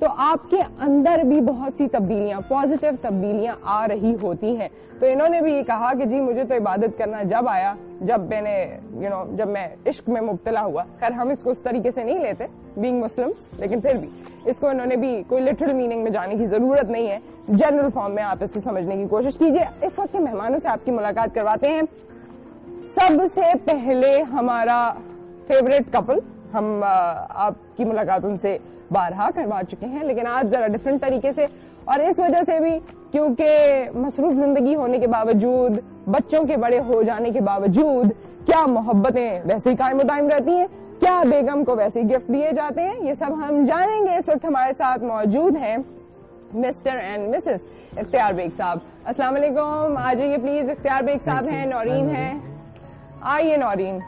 تو آپ کے اندر بھی بہت سی تبدیلیاں، پازیٹیو تبدیلیاں آ رہی ہوتی ہیں. تو انہوں نے بھی یہ کہا کہ جی مجھے تو عبادت کرنا جب آیا جب میں نے جب میں عشق میں مبتلا ہوا. خیر ہم اس کو اس طریقے سے نہیں لیتے بینگ مسلمس، لیکن پھر بھی اس کو انہوں نے بھی کوئی لٹرل میننگ میں جانے کی ضرورت نہیں ہے، جنرل فارم میں آپ اس کو سمجھنے کی کوشش کیجیے. اس وقت کے مہمانوں سے آپ کی ملاقات کرواتے ہیں. سب سے پہلے ہمارا فیوریٹ کپل، ہم آپ کی ملاقات ان سے بارہا کروا چکے ہیں، لیکن آج ذرا ڈفرینٹ طریقے سے، اور اس وجہ سے بھی کیونکہ مصروف زندگی ہونے کے باوجود، بچوں کے بڑے ہو جانے کے باوجود کیا محبتیں ویسے ہی قائم و دائم رہتی ہیں، کیا بیگم کو ویسے ہی گفٹ دیے جاتے ہیں، یہ سب ہم جانیں گے. اس وقت ہمارے ساتھ موجود ہیں مسٹر اینڈ مسز اختیار بیگ صاحب. السلام علیکم. آ جائیے پلیز. اختیار بیگ صاحب ہیں، نورین ہے. آئیے نورین.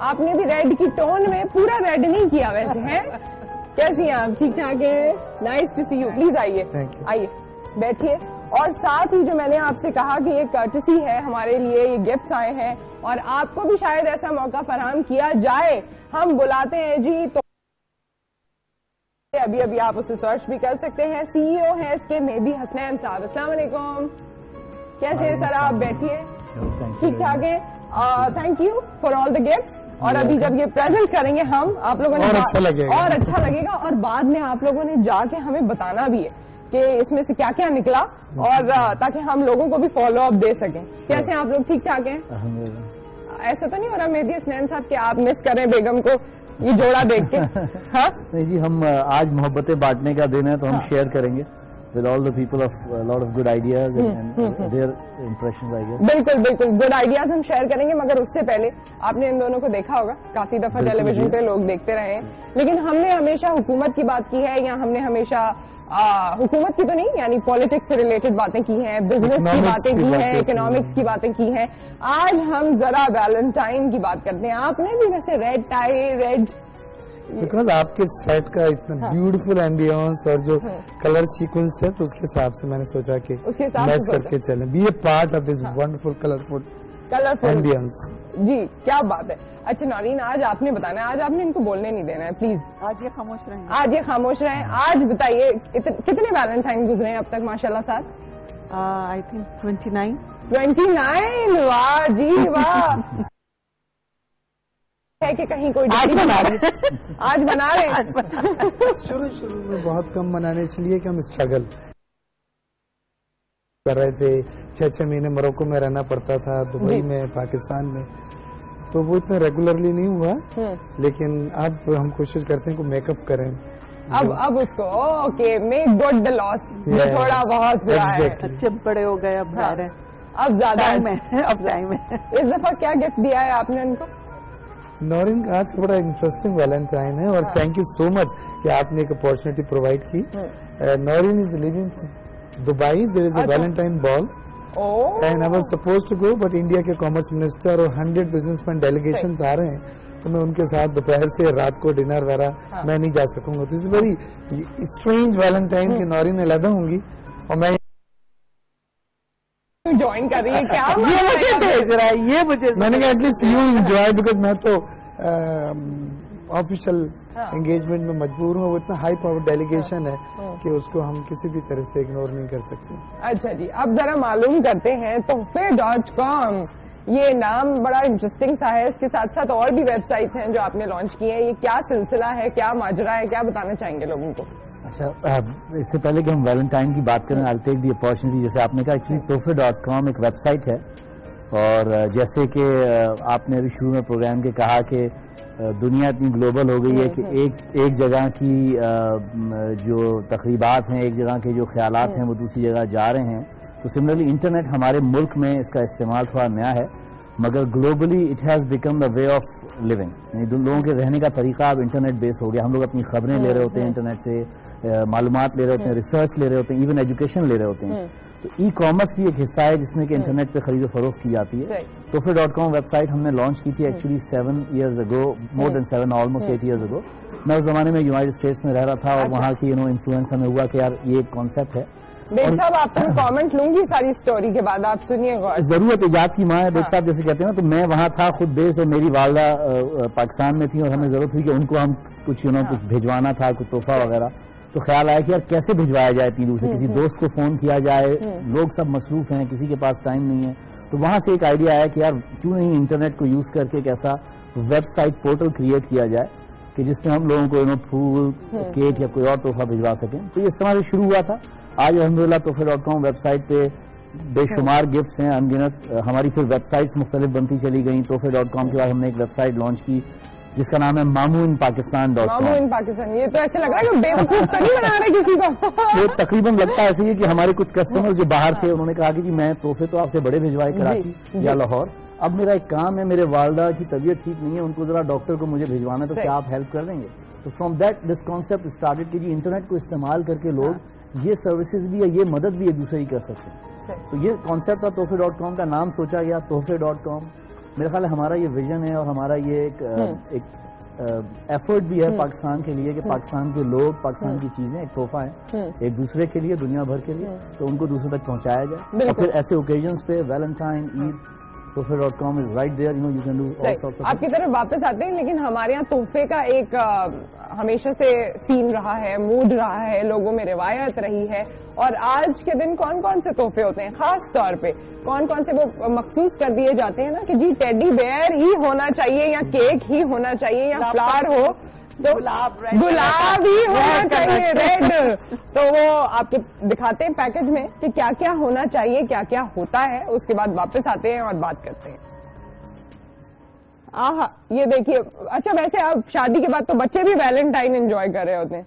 آپ نے بھی ریڈ کی ٹون میں پورا ریڈ نہیں کیا ویسے ہیں. کیسی ہیں آپ؟ ٹھیک ٹھاک ہے. Nice to see you. Please آئیے آئیے بیٹھیے. اور ساتھ ہی جو میں نے آپ سے کہا کہ یہ کرٹسی ہے ہمارے لیے، یہ گفٹس آئے ہیں اور آپ کو بھی شاید ایسا موقع فراہم کیا جائے. ہم بلاتے ہیں جی، تو ابھی ابھی آپ اسے سرچ بھی کر سکتے ہیں. سی ای او ہے اس کے مہدی حسنین صاحب. السلام علیکم. کیسے ہیں سر آپ؟ بیٹھیے. ٹھیک ٹھاک ہے. Thank you for all the gift. اور ابھی جب یہ پریزنٹ کریں گے ہم آپ لوگوں نے اور اچھا لگے گا، اور بعد میں آپ لوگوں نے جا کے ہمیں بتانا بھی ہے کہ اس میں سے کیا کیا نکلا، اور تاکہ ہم لوگوں کو بھی فالو اپ دے سکیں. کیسے ہیں آپ لوگ؟ ٹھیک ٹھاک ہیں. ایسا تو نہیں ہو رہا مہدی حسنین صاحب کہ آپ مس کریں بیگم کو یہ جوڑا دیکھ کے؟ ہاں نہیں جی، ہم آج محبتیں بانٹنے کا دن ہے تو ہم شیئر کریں گے with all the people of a lot of good ideas and their impressions, I guess. بالکل بالکل گڈ آئیڈیاز ہم شیئر کریں گے، مگر اس سے پہلے آپ نے ان دونوں کو دیکھا ہوگا کافی دفعہ ٹیلی ویژن پہ لوگ دیکھتے رہے ہیں، لیکن ہم نے ہمیشہ حکومت کی بات کی ہے، یا ہم نے ہمیشہ حکومت کی تو نہیں، یعنی پالیٹکس سے ریلیٹڈ باتیں کی ہیں، بزنس کی باتیں کی ہیں، اکنامکس کی باتیں کی ہیں. آج ہم ذرا ویلنٹائن کی بات کرتے ہیں. آپ نے بھی ویسے ریڈ ٹائی، ریڈ بیکاز آپ کے سیٹ کا اتنا بیوٹیفل ایمبیئنس اور جو کلر سیکوینس ہے تو اس کے حساب سے میں نے سوچا کہ میچ کر کے چلیں، be a part of this wonderful colourful ambience. جی کیا بات ہے. اچھا نورین، آج آپ نے بتانا ہے، آج آپ نے ان کو بولنے نہیں دینا ہے پلیز. آج یہ خاموش رہیں. آج یہ خاموش رہیں. آج بتائیے کتنے ویلنٹائن گزرے ہیں اب تک ماشاء اللہ صاحب؟ I think 29. 29. واہ جی واہ. ہے کہ کہیں کوئی آج بنا رہے ہیں. شروع میں بہت کم بنانے، اس لیے کہ ہم اسٹرگل کر رہے تھے. 6 مہینے موروکو میں رہنا پڑتا تھا، دبئی میں، پاکستان میں، تو وہ اتنا ریگولرلی نہیں ہوا. لیکن اب ہم کوشش کرتے ہیں کہ میک اپ کریں. اب اس کو اوکے میک گڈ دا لاس تھوڑا بہت اچھے بڑے ہو گئے، اب زیادہ اب ٹائم ہے. اس دفعہ کیا گفٹ دیا ہے آپ نے ان کو؟ نورین آج کا بڑا انٹرسٹنگ ویلنٹائن ہے، اور تھینک یو سو مچ کہ آپ نے ایک اپارچونیٹی پرووائڈ کی. Noreen is living Dubai. There is a Valentine ball and I was suppose to go, but India کے کامرس منسٹر اور 100 بزنس مین ڈیلیگیشن آ رہے ہیں، تو میں ان کے ساتھ دوپہر سے رات کو ڈنر وغیرہ میں نہیں جا سکوں گا. دس از ویری اسٹرینج ویلنٹائن کہ نورین علیحدہ ہوں گی اور میں جوائن کر رہی ہے. کیا میں نے کہا at least you enjoy, because میں تو آفیشیل انگیجمنٹ میں مجبور ہوں. وہ اتنا ہائی پاور ڈیلیگیشن ہے کہ اس کو ہم کسی بھی طرح سے اگنور نہیں کر سکتے. اچھا جی، اب ذرا معلوم کرتے ہیں تحفے.com. یہ نام بڑا انٹرسٹنگ سا ہے. اس کے ساتھ ساتھ اور بھی ویب سائٹس ہیں جو آپ نے لانچ کی ہیں. یہ کیا سلسلہ ہے، کیا ماجرا ہے، کیا بتانا چاہیں گے لوگوں کو؟ اچھا، اس سے پہلے کہ ہم ویلنٹائن کی بات کریں، آئی ٹیک دی اپارچونیٹی، جیسے آپ نے کہا ایکچولی تحفے.com ایک ویب سائٹ ہے، اور جیسے کہ آپ نے ابھی شروع میں پروگرام کے کہا کہ دنیا اتنی گلوبل ہو گئی ہے کہ ایک جگہ کی جو تقریبات ہیں، ایک جگہ کے جو خیالات ہیں وہ دوسری جگہ جا رہے ہیں. تو سملرلی انٹرنیٹ ہمارے ملک میں اس کا استعمال تھوڑا نیا ہے، مگر globally it has become the way of living. یعنی لوگوں کے رہنے کا طریقہ اب انٹرنیٹ بیس ہو گیا. ہم لوگ اپنی خبریں لے رہے ہوتے ہیں انٹرنیٹ سے، معلومات لے رہے ہوتے ہیں، ریسرچ لے رہے ہوتے ہیں، ایون ایجوکیشن لے رہے ہوتے ہیں. تو ای کامرس بھی ایک حصہ ہے جس میں کہ انٹرنیٹ پہ خرید و فروخت کی جاتی ہے. تحفے.com ویب سائٹ ہم نے لانچ کی تھی ایکچولی 7 years ago، مور دین 7، آلموسٹ 8 years ago. میں اس زمانے میں یونائٹڈ اسٹیٹس میں رہ رہا تھا، اور وہاں کی انفلوئنس ہمیں ہوا کہ یار یہ ایک کانسیپٹ ہے. بیگ صاحب آپ سے کامنٹ لوں گی ساری اسٹوری کے بعد، آپ سنیے گا. ضرورت ایجاد کی ماں ہے بیگ صاحب جیسے کہتے ہیں نا. تو میں وہاں تھا خود بیس، اور میری والدہ پاکستان میں تھی، اور ہمیں ضرورت ہوئی کہ ان کو ہم کچھ کچھ بھیجوانا تھا، کچھ تحفہ وغیرہ. تو خیال آیا کہ یار کیسے بھجوایا جائے اتنی دور سے, کسی دوست کو فون کیا جائے, لوگ سب مصروف ہیں, کسی کے پاس ٹائم نہیں ہے. تو وہاں سے ایک آئیڈیا آیا کہ یار کیوں نہیں انٹرنیٹ کو یوز کر کے ایک ایسا ویب سائٹ پورٹل کریٹ کیا جائے کہ جس میں ہم لوگوں کو پھول, کیک یا کوئی اور تحفہ بھجوا سکیں. تو یہ اس طرح سے شروع ہوا تھا. آج الحمدللہ تحفے.com ویب سائٹ پہ بے شمار گفٹس ہیں, انگنت. ہماری پھر ویب سائٹس مختلف بنتی چلی گئیں. تحفے.com کے بعد ہم نے ایک ویب سائٹ لانچ کی جس کا نام ہے mamuinpakistan.com. مامو ان پاکستان. یہ تو ایسے لگ رہا ہے کہ بیوقوف تو نہیں بنا رہے کسی کو. یہ تقریباً لگتا ہے ایسے ہی کہ ہمارے کچھ کسٹمر جو باہر تھے انہوں نے کہا کہ جی میں تحفے تو آپ سے بڑے بھجوائے کراچی یا لاہور, اب میرا ایک کام ہے, میرے والدہ کی طبیعت ٹھیک نہیں ہے, ان کو ذرا ڈاکٹر کو مجھے بھجوانا ہے, تو کیا آپ ہیلپ کر دیں گے؟ تو from that this concept started کہ جی انٹرنیٹ کو استعمال کر کے لوگ یہ سروسز بھی یا یہ مدد بھی ایک دوسرے کی کر سکتے ہیں. تو یہ کانسیپٹ تھا تحفے.com کا. نام سوچا گیا تحفے.com. میرا خیال ہے ہمارا یہ ویژن ہے اور ہمارا یہ ایک ایفرٹ بھی ہے پاکستان کے لیے کہ پاکستان کے لوگ, پاکستان کی چیزیں ایک تحفہ ہیں ایک دوسرے کے لیے, دنیا بھر کے لیے, تو ان کو دوسرے تک پہنچایا جائے. اور پھر ایسے اوکیزنس پہ ویلنٹائن, عید, تحفے.com is right there, you can do. آپ کی طرف واپس آتے ہیں, لیکن ہمارے یہاں تحفے کا ایک ہمیشہ سے سین رہا ہے, موڈ رہا ہے, لوگوں میں روایت رہی ہے. اور آج کے دن کون کون سے تحفے ہوتے ہیں خاص طور پہ, کون کون سے وہ مخصوص کر دیے جاتے ہیں نا کہ جی ٹیڈی بیئر ہی ہونا چاہیے یا کیک ہی ہونا چاہیے یا فلاور ہو, تو گلاب ہی ہونا چاہیے, ریڈ. تو وہ آپ کو دکھاتے ہیں پیکج میں کہ کیا کیا ہونا چاہیے, کیا کیا ہوتا ہے. اس کے بعد واپس آتے ہیں اور بات کرتے ہیں. یہ دیکھیے. اچھا ویسے اب شادی کے بعد تو بچے بھی ویلنٹائن انجوائے کر رہے ہوتے ہیں,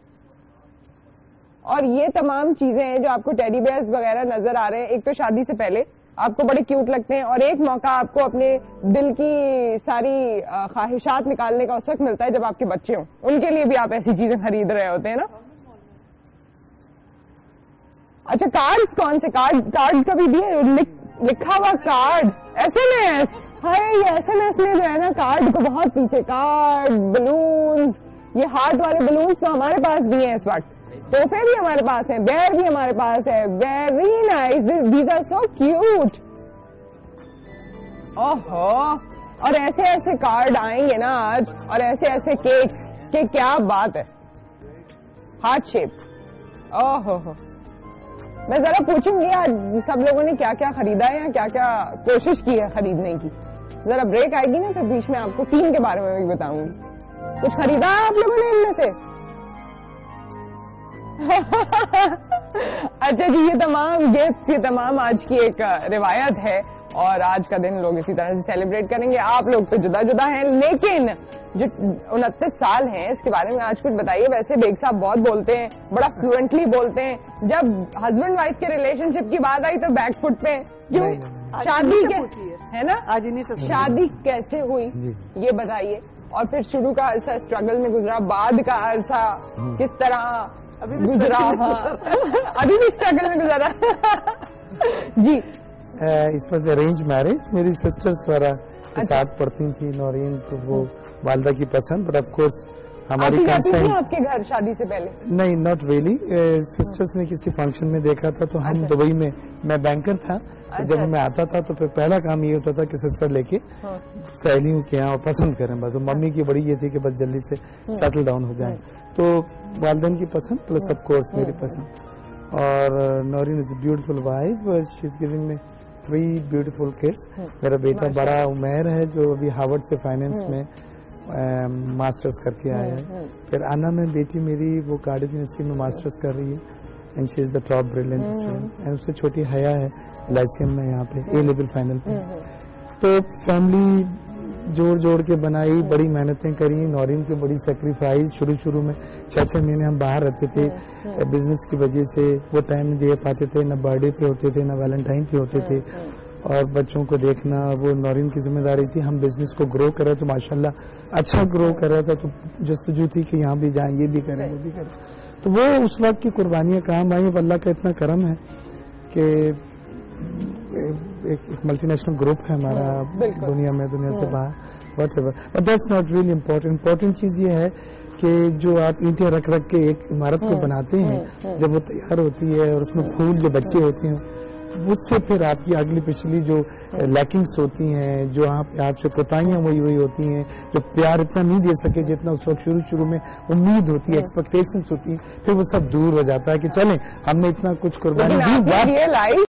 اور یہ تمام چیزیں ہیں جو آپ کو ٹیڈی بیئرز وغیرہ نظر آ رہے ہیں, ایک تو شادی سے پہلے آپ کو بڑے کیوٹ لگتے ہیں, اور ایک موقع آپ کو اپنے دل کی ساری خواہشات نکالنے کا اس وقت ملتا ہے جب آپ کے بچے ہوں, ان کے لیے بھی آپ ایسی چیزیں خرید رہے ہوتے ہیں نا. اچھا کارڈ کون سے کارڈ کبھی دیے, لکھا ہوا کارڈ, SMS. ہاں یہ SMS میں جو ہے نا کارڈ کو بہت پیچھے, کارڈ, بلونز, یہ ہارٹ والے بلونز تو ہمارے پاس بھی ہیں اس وقت, تحفے بھی ہمارے پاس ہیں, بیئر بھی ہمارے پاس ہے. Very nice, these are so cute. اوہو, اور ایسے ایسے کارڈ آئیں گے نا آج, اور ایسے ایسے کیک, کہ کیا بات ہے. Heart shape. اوہو, میں ذرا پوچھوں گی آج سب لوگوں نے کیا کیا خریدا ہے یا کیا کیا کوشش کی ہے خریدنے کی. ذرا بریک آئے گی نا تو بیچ میں آپ کو ٹیم کے بارے میں بھی بتاؤں گی. کچھ خریدا ہے آپ لوگوں نے ان میں سے؟ اچھا جی, یہ تمام گفٹ, یہ تمام آج کی ایک روایت ہے, اور آج کا دن لوگ اسی طرح سے سیلیبریٹ کریں گے. آپ لوگ تو جدا جدا ہیں, لیکن جو 29 سال ہیں اس کے بارے میں آج کچھ بتائیے. ویسے بیگ صاحب بہت بولتے ہیں, بڑا فلوئنٹلی بولتے ہیں, جب ہسبینڈ وائف کے ریلیشن شپ کی بات آئی تو بیک فٹ پہ کیوں؟ شادی ہے نا, آج نہیں, شادی کیسے ہوئی یہ بتائیے, اور پھر شروع کا عرصہ اسٹرگل میں گزرا, بعد کا عرصہ کس طرح گزرا, ابھی بھی اسٹرگل میں گزرا. جی اس وقت ارینج میرج, میری سسٹرس وغیرہ کے ساتھ پڑھتی تھی نورین, تو وہ والدہ کی پسند, بٹ آف کورس ہماری کنسرن. آپ کے گھر شادی سے پہلے نہیں, ناٹ ریئلی. سسٹرس نے کسی فنکشن میں دیکھا تھا, تو ہم دبئی میں, میں بینکر تھا, جب میں آتا تھا تو پھر پہلا کام یہ ہوتا تھا کہ سسٹر لے کے سہیلیوں کے یہاں پسند کریں. بس ممی کی بڑی یہ تھی کہ بس جلدی سے سیٹل ڈاؤن ہو جائیں, تو والدین کی پسند پلس آف کورس میری پسند. اور Noreen is a beautiful wife, she is giving me 3 beautiful kids. میرا بیٹا بڑا عمیر ہے جو ابھی ہارورڈ سے فائنینس میں ماسٹرز کر کے آیا ہے. پھر آنا میں بیٹی میری وہ کارڈف یونیورسٹی میں ماسٹرز کر رہی ہے, and she is the top brilliant student. اس سے چھوٹی حیا ہے لائسیم میں یہاں پہ اے لیول فائنل پہ. تو فیملی جوڑ کے بنائی, بڑی محنتیں کری. نورین کی بڑی سیکریفائز, شروع میں 6 مہینے ہم باہر رہتے تھے بزنس کی وجہ سے, وہ ٹائم نہیں دے پاتے تھے, نہ برتھ ڈے پہ ہوتے تھے نہ ویلنٹائن پہ ہوتے تھے, اور بچوں کو دیکھنا وہ نورین کی ذمہ داری تھی. ہم بزنس کو گرو کر رہے تو ماشاءاللہ اچھا گرو کر رہا تھا, تو جستجو تھی کہ یہاں بھی جائیں, یہ بھی کریں وہ بھی کریں. تو وہ اس وقت کی قربانیاں کام آئی. اللہ کا اتنا کرم ہے کہ ایک ملٹی نیشنل گروپ ہے ہمارا دنیا سے باہر. But that's not really important چیز یہ ہے کہ جو آپ اینٹیں رکھ کے ایک عمارت کو بناتے ہیں, جب وہ تیار ہوتی ہے اور اس میں پھول جو بچے ہوتے ہیں اس سے پھر آپ کی اگلی پچھلی جو لیکنگس ہوتی ہیں، جو آپ سے کوتاہیاں وہی ہوتی ہیں، جو پیار اتنا نہیں دے سکے جتنا اس وقت شروع میں امید ہوتی ہے، ایکسپیکٹیشنز ہوتی ہیں، پھر وہ سب دور ہو جاتا ہے کہ چلیں ہم نے اتنا کچھ قربانی دی.